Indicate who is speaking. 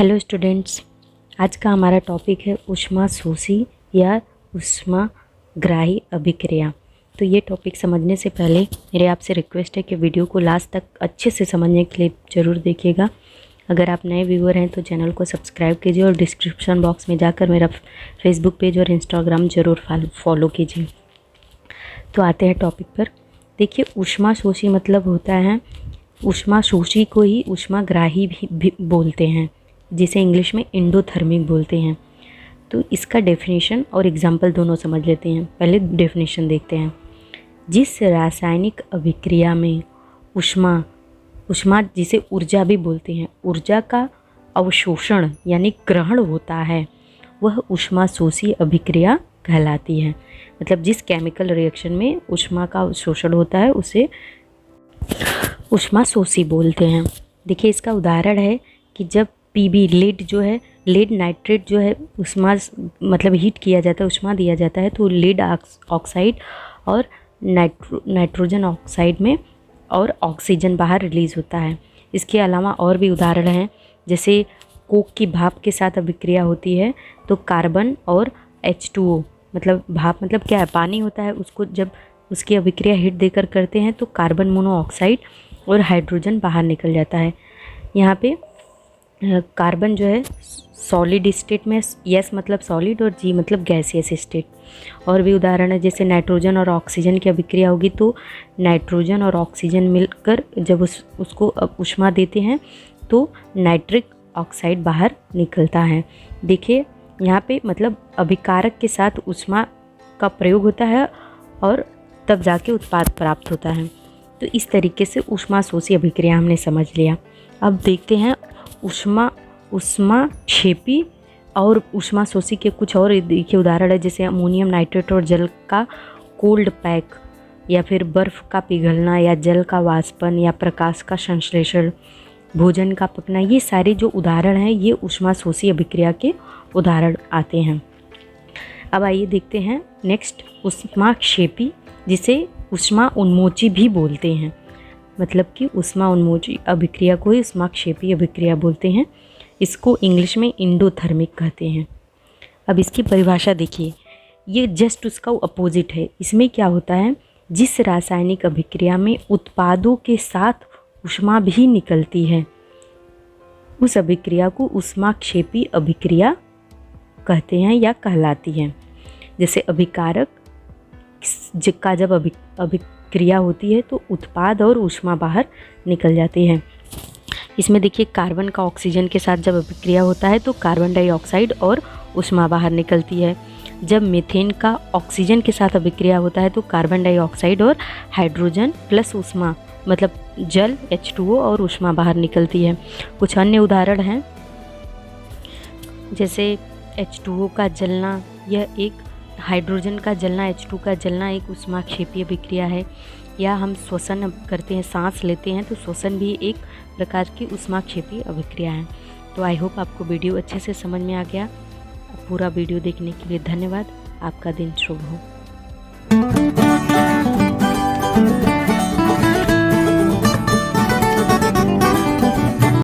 Speaker 1: Hello students, आज का हमारा टॉपिक है ऊष्माशोषी या ऊष्माग्राही अभिक्रिया। तो ये टॉपिक समझने से पहले मेरे आपसे रिक्वेस्ट है कि वीडियो को लास्ट तक अच्छे से समझने के लिए ज़रूर देखिएगा। अगर आप नए व्यूअर हैं तो चैनल को सब्सक्राइब कीजिए और डिस्क्रिप्शन बॉक्स में जाकर मेरा फेसबुक पेज और इंस्टाग्राम ज़रूर फॉलो कीजिए। तो आते हैं टॉपिक पर। देखिए, ऊष्माशोषी मतलब होता है, ऊष्माशोषी को ही ऊष्माग्राही भी बोलते हैं, जिसे इंग्लिश में एंडोथर्मिक बोलते हैं। तो इसका डेफिनेशन और एग्जाम्पल दोनों समझ लेते हैं। पहले डेफिनेशन देखते हैं। जिस रासायनिक अभिक्रिया में ऊष्मा जिसे ऊर्जा भी बोलते हैं, ऊर्जा का अवशोषण यानी ग्रहण होता है, वह ऊष्माशोषी अभिक्रिया कहलाती है। मतलब जिस केमिकल रिएक्शन में ऊष्मा का अवशोषण होता है उसे ऊष्माशोषी बोलते हैं। देखिए, इसका उदाहरण है कि जब पीबी लेड जो है, लेड नाइट्रेट जो है, ऊष्मा मतलब हीट किया जाता है, ऊष्मा दिया जाता है, तो लेड ऑक्साइड और नाइट्रोजन ऑक्साइड में और ऑक्सीजन बाहर रिलीज़ होता है। इसके अलावा और भी उदाहरण हैं, जैसे कोक की भाप के साथ अभिक्रिया होती है तो कार्बन और H2O, मतलब भाप मतलब क्या है, पानी होता है, उसको जब उसकी अभिक्रिया हीट देकर करते हैं तो कार्बन मोनोऑक्साइड और हाइड्रोजन बाहर निकल जाता है। यहाँ पे कार्बन जो है सॉलिड स्टेट में, यस मतलब सॉलिड और जी मतलब गैसियस स्टेट। और भी उदाहरण है, जैसे नाइट्रोजन और ऑक्सीजन की अभिक्रिया होगी तो नाइट्रोजन और ऑक्सीजन मिलकर जब उसको ऊष्मा देते हैं तो नाइट्रिक ऑक्साइड बाहर निकलता है। देखिए, यहाँ पे मतलब अभिकारक के साथ ऊष्मा का प्रयोग होता है और तब जाके उत्पाद प्राप्त होता है। तो इस तरीके से ऊष्माशोषी अभिक्रिया हमने समझ लिया। अब देखते हैं ऊष्माक्षेपी और ऊष्माशोषी के कुछ और देखिए उदाहरण है, जैसे अमोनियम नाइट्रेट और जल का कोल्ड पैक, या फिर बर्फ़ का पिघलना, या जल का वाष्पन, या प्रकाश का संश्लेषण, भोजन का पकना। ये सारे जो उदाहरण हैं ये ऊष्माशोषी अभिक्रिया के उदाहरण आते हैं। अब आइए देखते हैं नेक्स्ट, ऊष्माक्षेपी, जिसे ऊष्मा उन्मोची भी बोलते हैं। मतलब कि ऊष्मा उन्मोची अभिक्रिया को ही ऊष्माक्षेपी अभिक्रिया बोलते हैं। इसको इंग्लिश में एंडोथर्मिक कहते हैं। अब इसकी परिभाषा देखिए, ये जस्ट उसका अपोजिट है। इसमें क्या होता है, जिस रासायनिक अभिक्रिया में उत्पादों के साथ ऊष्मा भी निकलती है उस अभिक्रिया को ऊष्माक्षेपी अभिक्रिया कहते हैं या कहलाती है। जैसे अभिकारक का जब अभिक्रिया होती है तो उत्पाद और ऊष्मा बाहर निकल जाती है। इसमें देखिए, कार्बन का ऑक्सीजन के साथ जब अभिक्रिया होता है तो कार्बन डाइऑक्साइड और ऊष्मा बाहर निकलती है। जब मीथेन का ऑक्सीजन के साथ अभिक्रिया होता है तो कार्बन डाइऑक्साइड और हाइड्रोजन प्लस ऊष्मा मतलब जल H2O और ऊष्मा बाहर निकलती है। कुछ अन्य उदाहरण हैं, जैसे H2O का जलना, यह एक हाइड्रोजन का जलना, H2 का जलना एक ऊष्माक्षेपी अभिक्रिया है। या हम श्वसन करते हैं, सांस लेते हैं, तो श्वसन भी एक प्रकार की ऊष्माक्षेपी अभिक्रिया है। तो आई होप आपको वीडियो अच्छे से समझ में आ गया। पूरा वीडियो देखने के लिए धन्यवाद। आपका दिन शुभ हो।